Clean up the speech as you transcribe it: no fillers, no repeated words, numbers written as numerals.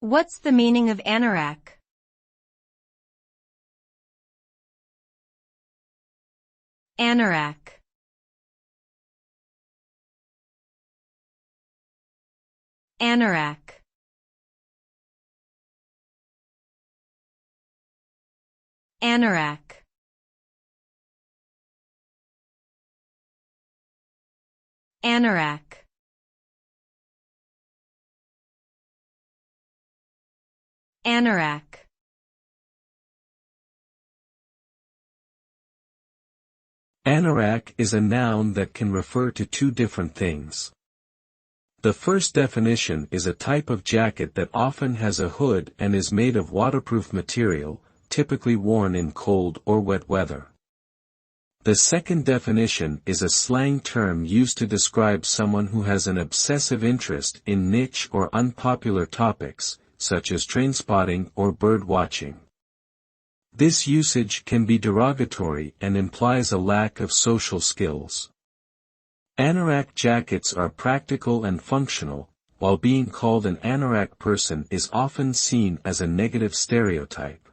What's the meaning of anorak? Anorak. Anorak. Anorak. Anorak. Anorak. Anorak is a noun that can refer to two different things. The first definition is a type of jacket that often has a hood and is made of waterproof material, typically worn in cold or wet weather. The second definition is a slang term used to describe someone who has an obsessive interest in niche or unpopular topics, such as trainspotting or bird watching. This usage can be derogatory and implies a lack of social skills. Anorak jackets are practical and functional, while being called an anorak person is often seen as a negative stereotype.